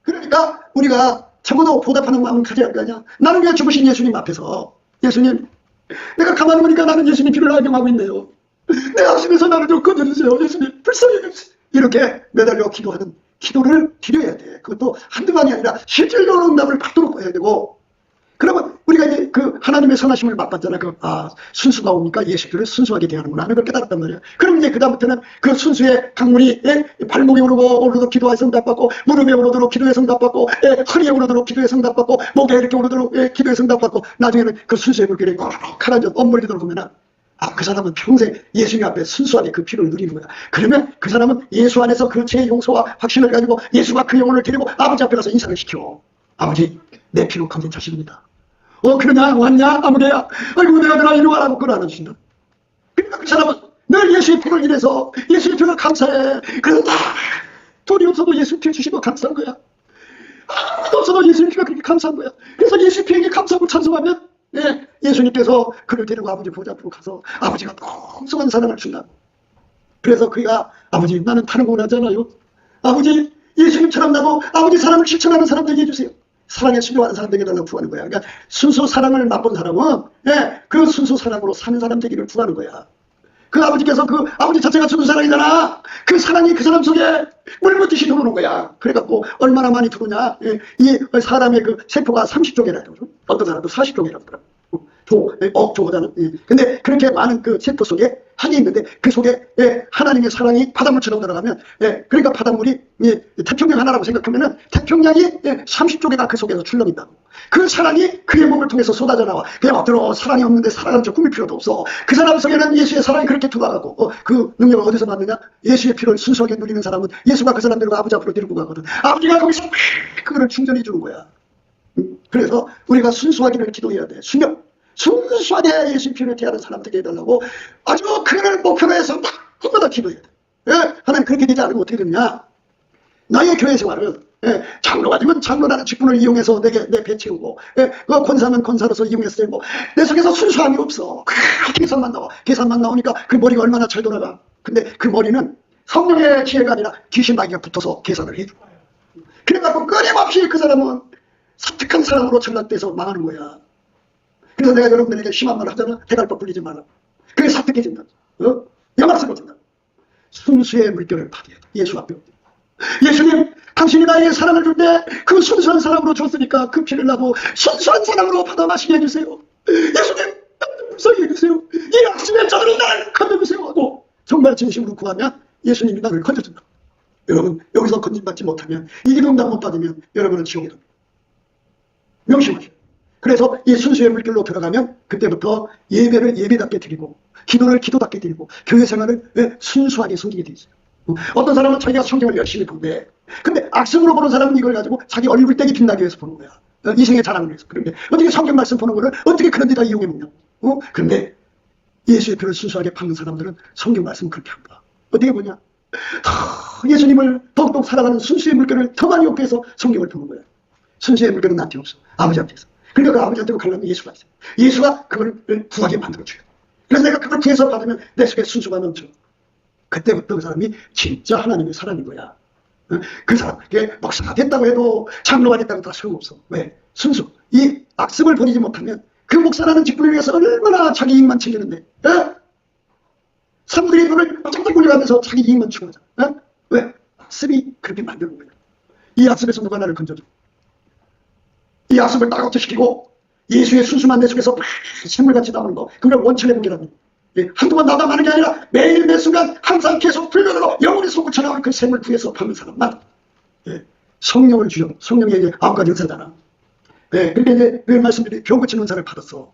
그러니까 우리가 적어도 보답하는 마음을 가져야 할 거 아니야. 나는 왜 죽으신 예수님 앞에서 예수님 내가 가만히 보니까 나는 예수님 피를 악용하고 있네요. 내 악심에서 나를 좀 건져주세요. 예수님 불쌍히 해주세요. 이렇게 매달려 기도하는 기도를 드려야 돼. 그것도 한두 번이 아니라 실질적으로 응답을 받도록 해야 되고, 그러면 우리가 이제 그 하나님의 선하심을 맛봤잖아. 순수가 오니까 예수들을 순수하게 대하는구나 하는 걸 깨달았단 말이야. 그럼 이제 그다음부터는 그 순수의 강물이 발목에 오르도록 기도해서 응답받고, 무릎에 오르도록 기도해서 응답받고, 허리에 오르도록 기도해서 응답받고, 목에 이렇게 오르도록 기도해서 응답받고, 나중에는 그 순수의 물결이 가라앉아 엄물리도록 보면은 그 사람은 평생 예수님 앞에 순수하게 그 피를 누리는 거야. 그러면 그 사람은 예수 안에서 그 죄의 용서와 확신을 가지고 예수가 그 영혼을 데리고 아버지 앞에 가서 인사를 시켜. 아버지, 내 피로 감된 자식입니다. 그러냐? 왔냐? 아무개야? 아이고, 내 아들아, 이리 와라고 그걸 안아주신다. 그러니까 그 사람은 늘 예수의 피를 인해서 예수의 피를 감사해. 그래서 돈이 없어도 예수 피 주시고 감사한 거야. 아무도 없어도 예수의 피가 그렇게 감사한 거야. 그래서 예수 피에게 감사하고 찬송하면 예수님께서 그를 데리고 아버지 보좌 앞으로 가서 아버지가 풍성한 사랑을 준다. 그래서 그가 아버지, 나는 다른 거 원하잖아요. 아버지, 예수님처럼 나도 아버지 사랑을 실천하는 사람 되게 해주세요. 사랑에 순종하는 사람 되게 해달라고 구하는 거야. 그러니까 순수 사랑을 맛본 사람은 그 순수 사랑으로 사는 사람 되기를 구하는 거야. 그 아버지께서 그 아버지 자체가 순수 사랑이잖아. 그 사랑이 그 사람 속에 물붓듯이 들어오는 거야. 그래갖고 얼마나 많이 들어오냐. 이 사람의 그 세포가 30쪽이라고 그러죠. 어떤 사람도 40쪽이라고 하더라고. 억조거잖아. 근데 그렇게 많은 그 세포 속에 한이 있는데 그 속에 하나님의 사랑이 바닷물처럼 들어가면 그러니까 바닷물이 태평양 하나라고 생각하면은 태평양이 30쪽에가 그 속에서 출렁인다고. 그 사랑이 그의 몸을 통해서 쏟아져 나와. 그냥 엎드려 사랑이 없는데 사랑은 좀 꾸밀 필요도 없어. 그 사람 속에는 예수의 사랑이 그렇게 들어가고 그 능력을 어디서 받느냐? 예수의 피를 순수하게 누리는 사람은 예수가 그 사람 데리고 아버지 앞으로 데리고 가거든. 아버지가 거기서 그거를 충전해 주는 거야. 그래서 우리가 순수하기를 기도해야 돼. 순수하게 예수의 피를 대하는 사람 되게 해달라고 아주 그를 목표로 해서 한번더 기도해야 돼. 하나님 그렇게 되지 않으면 어떻게 되느냐? 나의 교회 생활은 장로가 되면 장로라는 직분을 이용해서 내 배 채우고 그 권사는 권사로서 이용해서 되고 내 속에서 순수함이 없어. 계산만 나와. 계산만 나오니까 그 머리가 얼마나 잘 돌아가. 근데 그 머리는 성령의 지혜가 아니라 귀신 마귀가 붙어서 계산을 해줘. 그래갖고 끊임없이 그 사람은 사특한 사람으로 전락돼서 망하는 거야. 그래서 내가 여러분들에게 심한 말을 하잖아. 대갈법 불리지 말라. 그게 사특해진다. 영악스러워진다. 순수의 물결을 받아야 돼. 예수 앞에. 예수님, 당신이 나에게 사랑을 줄 때 그 순수한 사랑으로 줬으니까 그 피를 나도 순수한 사랑으로 받아 마시게 해주세요. 예수님, 나를 불쌍히 해주세요. 이 악심의 자들은 나를 건져주세요 하고 정말 진심으로 구하면 예수님이 나를 건져준다. 여러분, 여기서 건진받지 못하면, 이 기도 응답 못 받으면 여러분은 지옥에 갑니다. 명심하세요. 그래서 이 순수의 물길로 들어가면 그때부터 예배를 예배답게 드리고 기도를 기도답게 드리고 교회 생활을 순수하게 섬기게 돼 있어요. 어떤 사람은 자기가 성경을 열심히 본대. 근데 악성으로 보는 사람은 이걸 가지고 자기 얼굴때기 빛나기 위해서 보는 거야. 이생의 자랑을 위해서. 그런데 어떻게 성경 말씀 보는 거를 어떻게 그런 데다 이용해 먹냐. 그런데 예수의 피를 순수하게 받는 사람들은 성경 말씀을 그렇게 합니다. 어떻게 보냐. 예수님을 더욱더 사랑하는 순수의 물결을 더 많이 얻기 위해서 성경을 보는 거야. 순수의 물결은 나한테 없어. 아버지 앞에서. 그러니까 그 아버지한테 가려면 예수가 있어요. 예수가 그걸 구하게 만들어줘요. 그래서 내가 그걸 구해서 받으면 내 속에 순수가 넘쳐. 그때부터 그 사람이 진짜 하나님의 사람인 거야. 그 사람, 목사가 됐다고 해도 장로가 됐다고 다 소용없어. 왜? 순수. 이 악습을 버리지 못하면 그 목사라는 직분을 위해서 얼마나 자기 이익만 챙기는데. 사람들이 그걸 짝짝 굴려가면서 자기 이익만 추구하잖아. 왜? 악습이 그렇게 만드는 거야. 이 악습에서 누가 나를 건져줘? 이 악습을 다운시키고 예수의 순수한 내 속에서 샘물같이 나오는 거, 그걸 원천의 복이라는 한두 번 나담하는 게 아니라 매일 매 순간 항상 계속 불면으로 영혼이 솟구쳐 나오는 그 샘을 구해서 받는 사람만 성령을 주여. 성령이 이제 9가지 은사잖아. 그러니까 이제 늘 말씀드린 병 고치는 은사를 받았어.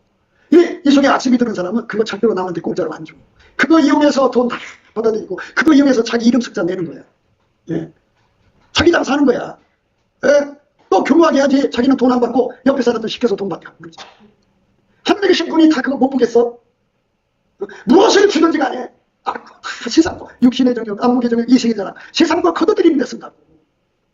이 속에 악습이 드는 사람은 그거 절대로 남한테 공짜로 안 줘. 그거 이용해서 돈 다 받아들이고 그거 이용해서 자기 이름 숫자 내는 거야. 자기 장사하는 거야. 또 교묘하게 해야지. 자기는 돈 안 받고 옆에 사람들 시켜서 돈 받게 하는 거지. 하늘에 계신 분이 다 그거 못 보겠어? 무엇을 주든지 간에 세상 육신의 정욕, 안목의 정욕, 이색의 자랑, 세상과 거둬들이는 데 쓴다고.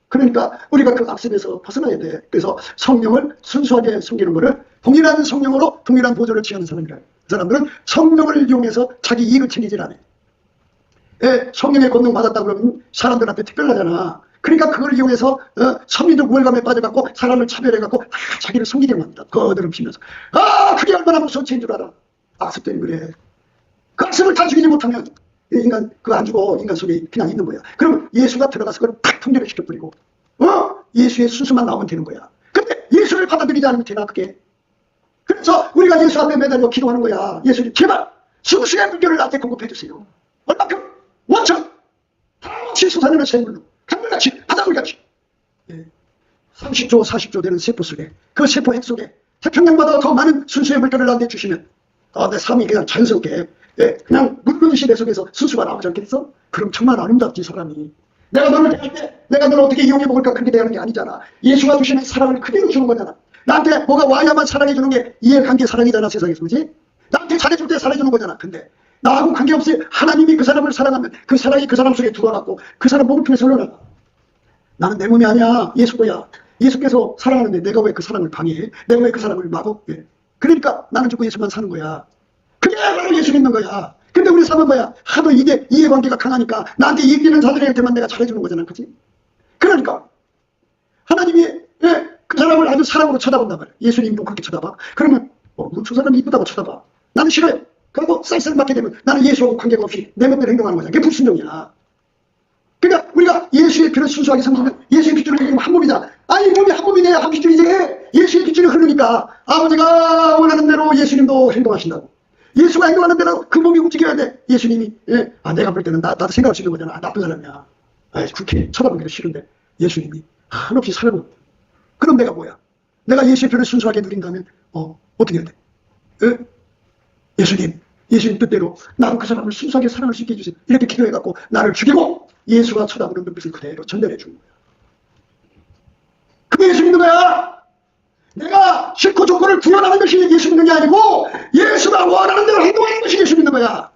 그러니까 우리가 그 악습에서 벗어나야 돼. 그래서 성령을 순수하게 섬기는 것을 동일한 성령으로 동일한 보조를 취하는 사람이라. 그 사람들은 성령을 이용해서 자기 이익을 챙기질 않아. 성령의 권능 받았다 그러면 사람들한테 특별하잖아. 그러니까 그걸 이용해서 서민들 우월감에 빠져갖고 사람을 차별해갖고 자기를 섬기게만 합니다. 거드름 피면서. 그게 얼마나 무서운 죄인 줄 알아. 악습 때문에 그래. 그 악습을 다 죽이지 못하면 인간 그거 안 죽어. 인간 속에 그냥 있는 거야. 그러면 예수가 들어가서 그걸 팍 통제를 시켜버리고 예수의 순수만 나오면 되는 거야. 근데 예수를 받아들이지 않으면 되나 그게. 그래서 우리가 예수 앞에 매달려 기도하는 거야. 예수님 제발 순수의 물결을 나한테 공급해 주세요. 얼마큼 원천 다같이 솟아내는 샘물로 강물같이 바닷물같이 30조 40조 되는 세포 속에 그 세포 핵 속에 태평양보다 더 많은 순수의 물결을 나한테 주시면 내 삶이 그냥 자연스럽게 그냥 물건시 내 속에서 순수가 나오지 않겠어? 그럼 정말 아름답지 사람이. 내가 너를 대할 때 내가 너를 어떻게 이용해 먹을까 그렇게 대하는 게 아니잖아. 예수가 주시는 사랑을 그대로 주는 거잖아. 나한테 뭐가 와야만 사랑해 주는 게 이해관계 사랑이잖아 세상에서. 그렇지? 나한테 잘해줄 때 사랑해 주는 거잖아. 근데 나하고 관계없이 하나님이 그 사람을 사랑하면 그 사랑이 그 사람 속에 들어가고 그 사람 몸을 통해서 흘러나가. 나는 내 몸이 아니야. 예수거야. 예수께서 사랑하는데 내가 왜 그 사랑을 방해해? 내가 왜 그 사랑을 막어? 그러니까 나는 죽고 예수만 사는 거야. 그게 바로 예수 믿는 거야. 근데 우리 삶은 뭐야? 하도 이게 이해관계가 강하니까 나한테 이기는 자들한테만 내가 잘해주는 거잖아. 그치? 그러니까 하나님이 그 사람을 아주 사랑으로 쳐다본단 말이야. 예수님도 그렇게 쳐다봐. 그러면 저 사람이 이쁘다고 쳐다봐. 나는 싫어요. 그리고 쌀쌀 맞게 되면 나는 예수하고 관계가 없이 내 멋대로 행동하는 거야. 그게 불순종이야. 그러니까 우리가 예수의 피를 순수하게 삼으면 예수의 핏줄을 흘리면 한 몸이잖아. 이 몸이 한 몸이 돼야 한 핏줄이지. 예수의 핏줄이 흐르니까 아버지가 원하는 대로 예수님도 행동하신다고. 예수가 행동하는 대로 그 몸이 움직여야 돼. 예수님이 내가 볼 때는 나도 생각할 수 있는 거잖아. 나쁜 사람이야. 그렇게 쳐다보기도 싫은데 예수님이 한없이 사랑을. 그럼 내가 뭐야? 내가 예수의 피를 순수하게 누린다면 어떻게 해야 돼? 예수님 뜻대로 나도 그 사람을 순수하게 사랑할 수 있게 해주세요. 이렇게 기도해갖고 나를 죽이고 예수가 쳐다보는 눈빛을 그대로 전달해 주는 거야. 그게 예수 믿는 거야. 내가 싫고 조건을 구현하는 것이 예수 믿는 게 아니고 예수가 원하는 대로 행동하는 것이 예수 믿는 거야.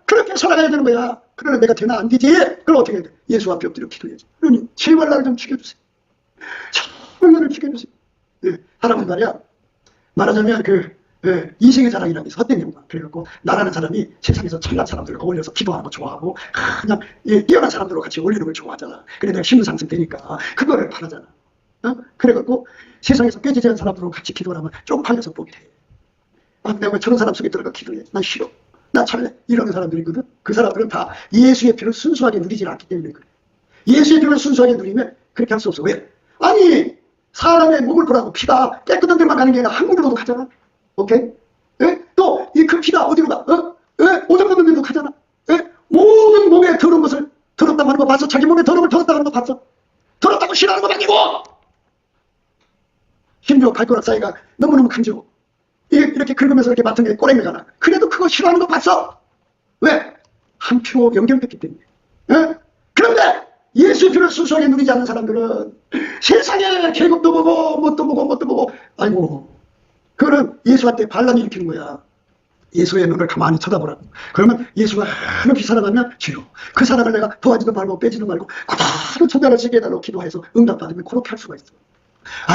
그렇게 살아가야 되는 거야. 그러나 내가 되나 안 되지? 그럼 어떻게 해야 돼? 예수 앞에 엎드려 기도해야지. 그러니 제발 나를 좀 죽여주세요. 제발 나를 죽여주세요. 하나님 말이야. 말하자면 이생의 자랑이라고 해서 헛된 영광. 그래갖고 나라는 사람이 세상에서 잘난 사람들과 어울려서 기도하는 거 좋아하고 그냥 뛰어난 사람들과 같이 어울리는 걸 좋아하잖아. 그래 내가 신분 상승 되니까 그거를 바라잖아. 그래갖고 세상에서 꾀지지한 사람들과 같이 기도를 하면 쪽팔려서 보게 돼. 내가 왜 저런 사람 속에 들어가 기도해? 난 싫어. 나 잘래. 이러는 사람들이거든. 그 사람들은 다 예수의 피를 순수하게 누리지 않기 때문에 그래. 예수의 피를 순수하게 누리면 그렇게 할 수 없어. 왜? 아니 사람의 몸을 보라고 피가 깨끗한 데만 가는 게 아니라 한 군데로도 가잖아. 오케이? 또 이 그 피가 어디로 가? 오줌 걷는 데도 가잖아. 모든 몸에 더러운 것을 더럽다고 하는 거 봤어? 자기 몸에 더러움을 더럽다고 하는 거 봤어? 더럽다고 싫어하는 거 아니고 심지어 발가락 사이가 너무너무 간지러워. 이렇게 긁으면서 이렇게 맡은 게 꼬랭이잖아. 그래도 그거 싫어하는 거 봤어? 왜? 한 피로 연결됐기 때문에. 그런데 예수의 피를 순수하게 누리지 않는 사람들은 세상에 계급도 보고 뭣도 보고 아이고 그거는 예수한테 반란을 일으키는 거야. 예수의 눈을 가만히 쳐다보라고. 그러면 예수가 한없이 사랑하면 주여 그 사랑을 내가 도와지도 말고 빼지도 말고 그대로 천대를 쓰게 해달라고 기도해서 응답받으면 그렇게 할 수가 있어.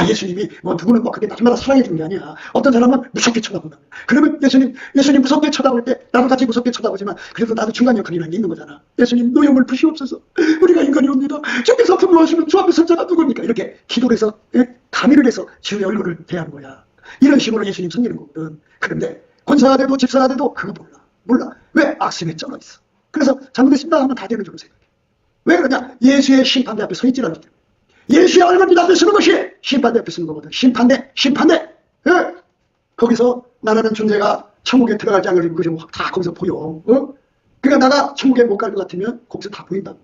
예수님이 누구는 그게 날마다 사랑해 주는 게 아니야. 어떤 사람은 무섭게 쳐다본다. 그러면 예수님 무섭게 쳐다볼 때 나도 같이 무섭게 쳐다보지만 그래도 나도 중간 역할이라는 게 있는 거잖아. 예수님 노여물 부시옵소서. 우리가 인간이옵니다. 주께서 분노하시면 주 앞에 설 자가 누굽니까? 이렇게 기도를 해서 감의를 해서 주의 얼굴을 대하는 거야. 이런 식으로 예수님 섬기는 거거든. 그런데 권사가 돼도 집사가 돼도 그거 몰라. 왜? 악습에 쩔어 있어. 그래서 잘못했습니다 하면 다 되는 줄로 생각해. 왜 그러냐? 예수의 심판대 앞에 서 있지라는 거야. 예수의 얼굴 앞에 서는 것이 심판대 앞에 서는 거거든. 심판대. 거기서 나라는 존재가 천국에 들어갈지 안 갈지 다 거기서 보여. 그러니까 나가 천국에 못 갈 것 같으면 거기서 다 보인다고.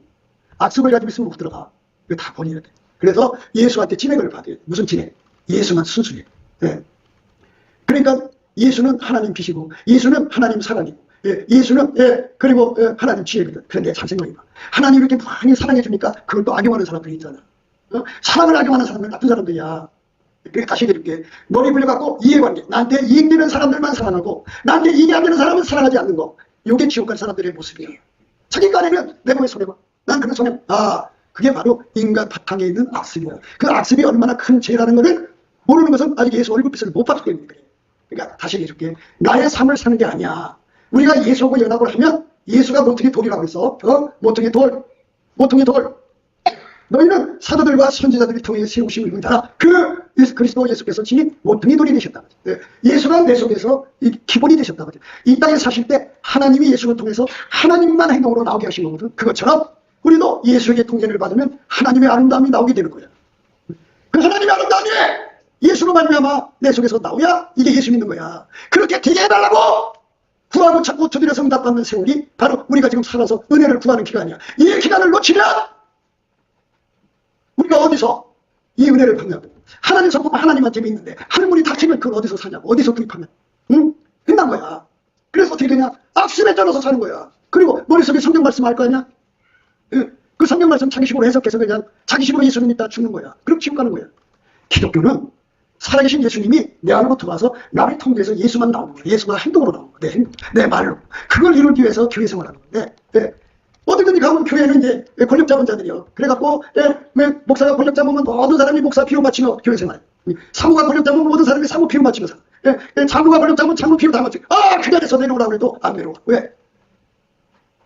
악습을 가지고 있으면 못 들어가. 이거 다 보내야 돼. 그래서 예수한테 진액을 받아야 돼. 무슨 진액? 예수만 순수해. 그러니까 예수는 하나님 빛이고 예수는 하나님 사랑이고 예수는 그리고 하나님 지혜거든. 그런데 잘 생각해봐. 하나님 이렇게 많이 사랑해 주니까 그걸 또 악용하는 사람들이 있잖아. 사랑을 악용하는 사람은 나쁜 사람들이야. 그래 다시 해드릴게. 머리 불려갖고 이해관계 나한테 이익되는 사람들만 사랑하고 나한테 이익이 안 되는 사람은 사랑하지 않는 거. 요게 지옥 간 사람들의 모습이에요. 자기가 아니면 내 몸에 손해봐. 난 그런 손해. 그게 바로 인간 바탕에 있는 악습이야. 그 악습이 얼마나 큰 죄라는 것을 모르는 것은 아직 예수 얼굴빛을 못 봤기 때문에 그래. 그러니까 다시 얘기해줄게. 나의 삶을 사는 게 아니야. 우리가 예수하고 연합을 하면 예수가 모퉁이 돌이라고 했어. 모퉁이 돌. 모퉁이 돌. 너희는 사도들과 선지자들이 통해 세우심을 의미하라. 그 그리스도 예수께서 친히 모퉁이 돌이 되셨다. 예수가 내 속에서 이 기본이 되셨다. 이 땅에 사실 때 하나님이 예수를 통해서 하나님만 행동으로 나오게 하신 거거든. 그것처럼 우리도 예수에게 통제를 받으면 하나님의 아름다움이 나오게 되는 거야. 그 하나님의 아름다움이 예수로 말미암아 내 속에서 나오야 이게 예수 믿는 거야. 그렇게 되게 해달라고 구하고 찾고 두드려서 응답받는 세월이 바로 우리가 지금 살아서 은혜를 구하는 기간이야. 이 기간을 놓치면 우리가 어디서 이 은혜를 받냐고. 하나님 성품 하나님한테 믿는데 하늘문이 닫히면 그걸 어디서 사냐고. 어디서 구입하면. 응? 끝난 거야. 그래서 어떻게 되냐. 악습에 쩔어서 사는 거야. 그리고 머릿속에 성경 말씀 할 거 아니야. 그 성경 말씀 자기식으로 해석해서 그냥 자기식으로 예수 믿다 죽는 거야. 그럼 지옥 가는 거야. 기독교는 살아계신 예수님이 내 안으로 들어와서 나를 통해서 예수만 나오는 거야. 예수가 행동으로 나오는 거야. 내 말로. 그걸 이루기 위해서 교회 생활하는 건데 어디든지 가면 교회는 이제 권력 잡은 자들이요. 그래갖고 목사가 권력 잡으면 모든 사람이 목사 비유 맞추며 교회 생활. 사무가 권력 잡으면 모든 사람이 사무 비유 맞추면서. 장로가 권력 잡으면 장로 비유 다 맞추고. 그 자리에서 내려오라고 해도 안 내려와. 왜?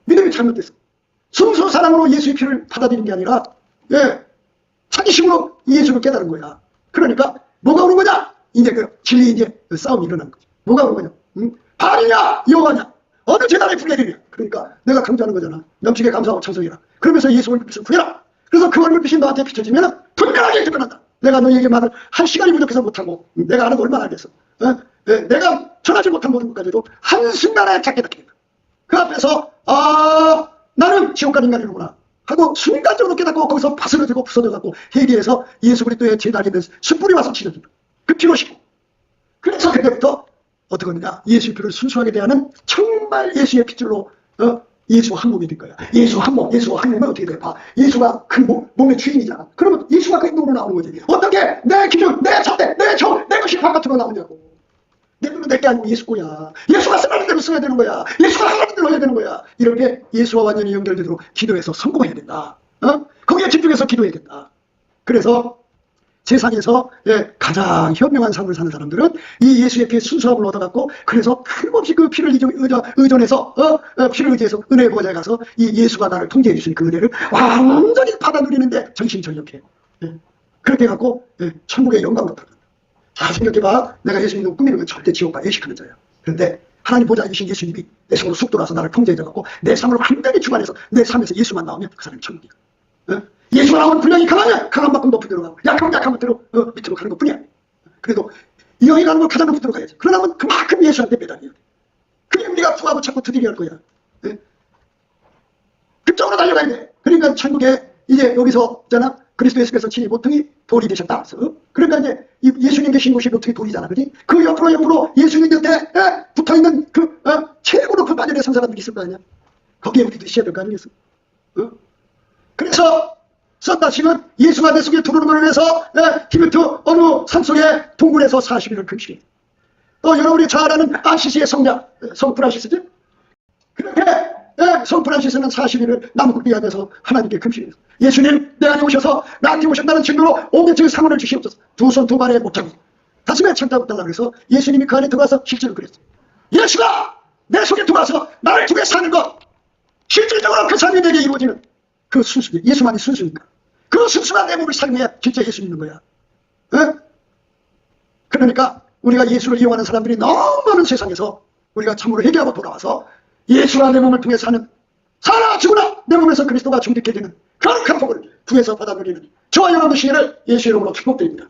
믿음이 잘못됐어. 순수 사랑으로 예수의 피를 받아들이는 게 아니라 자기식으로 예수를 깨달은 거야. 그러니까 뭐가 오는 거냐? 이제 그 진리 이제 그 싸움이 일어나는 거지. 뭐가 오는 거냐? 바알이냐 여호와냐? 어느 재단에 구해드리냐? 그러니까 내가 강조하는 거잖아. 넘치게 감사하고 찬송해라. 그러면서 예수 얼굴빛을 구해라. 그래서 그 얼굴빛이 너한테 비춰지면 분명하게 드러난다. 내가 너에게 말을 한 시간이 부족해서 못하고 내가 알아도 얼마나 알겠어. 내가 전하지 못한 모든 것까지도 한순간에 깨닫게 된다. 그 앞에서 나는 지옥 간 인간이구나 하고 순간적으로 깨닫고 거기서 바스를 들고 부서져갖고 회개해서 예수 그리스도의 제단에 대해서 숯불이 와서 치러진다. 그 피로 씻고. 그래서 그때부터 어떻게 하느냐. 예수의 피를 순수하게 대하는 정말 예수의 핏줄로 예수 한 몸이 된 거야. 예수 한 몸, 예수 한 몸은 어떻게 돼? 봐. 예수가 그 몸의 주인이잖아. 그러면 예수가 그 행동으로 나오는 거지. 어떻게 내 기준, 내 잣대, 내 정, 내 것이 바깥으로 나오냐고. 내 눈은 내게 아니고 예수 거야. 예수가 쓰라는 대로 써야 되는 거야. 예수가 하라는 대로 해야 되는 거야. 이렇게 예수와 완전히 연결되도록 기도해서 성공해야 된다. 거기에 집중해서 기도해야겠다. 그래서 세상에서 가장 현명한 삶을 사는 사람들은 이 예수의 피의 순수함을 얻어갖고 그래서 끊임없이 그 피를 의존해서 피를 의지해서 은혜의 보좌에 가서 이 예수가 나를 통제해 주신 그 은혜를 완전히 받아 누리는데 정신전력해. 그렇게 해갖고 천국의 영광으로 들어간다. 잘 생각해봐. 내가 예수 믿는 꾸미는 건 절대 지옥과 애식하는 자야. 그런데 하나님 보좌에 계신 예수님이 내 속으로 쑥 들어와서 나를 통제해줘갖고 내 삶을 완전히 주관해서 내 삶에서 예수만 나오면 그 사람이 천국이야. 예수가 나오면 분량이 강하냐? 강한 만큼 높이 들어가고 약하면 약한 만큼 밑으로 가는 것 뿐이야. 그래도 이 영이 가는 걸 가장 높이 들어가야지. 그러면 그만큼 예수한테 매달려야 돼. 그게 우리가 구하고 찾고 두드려야 할 거야. 그쪽으로 달려가야 돼. 그러니까 천국에 이제 여기서 있잖아. 그리스도 예수께서 친히 모퉁이 돌이 되셨다. 그러니까 이제 예수님 계신 곳이 모퉁이 돌이잖아. 그지? 그 옆으로 예수님 곁에 붙어있는 그 최고로 그 만연의 성사관들이 있을 거 아니야. 거기에 우리도 있어야 될 거 아니겠어. 그래서 썬다식은 예수가 내 속에 들어오는 걸 위해서 티베트 어느 산속에 동굴에서 40일을 금식해. 또 여러분이 잘 아는 아시시의 성자 성 프란시스죠? 그렇게 성 프란시스는 40일을 나무꾼 비하면서 하나님께 금식했어. 예수님 내 안에 오셔서 나한테 오셨다는 증거로 오개층 상원을 주시옵소서. 두 손 두 발에 못하고 가슴에 창다고 달라고 해서 예수님이 그 안에 들어가서 실제로 그랬어. 예수가 내 속에 들어와서 나를 통해 사는 것 실질적으로 그 삶이 내게 이루어지는 그 순수, 예수만이 순수니까. 그 순수한 내 몸을 사용해야 진짜 예수 믿는 거야. 그러니까 우리가 예수를 이용하는 사람들이 너무 많은 세상에서 우리가 참으로 회개하고 돌아와서 예수가 내 몸을 통해 사는 살아 죽으나 내 몸에서 그리스도가 중득게 되는 거룩한 복을 구해서 받아들이는 저와 여러분의 시간을 예수 이름으로 축복드립니다.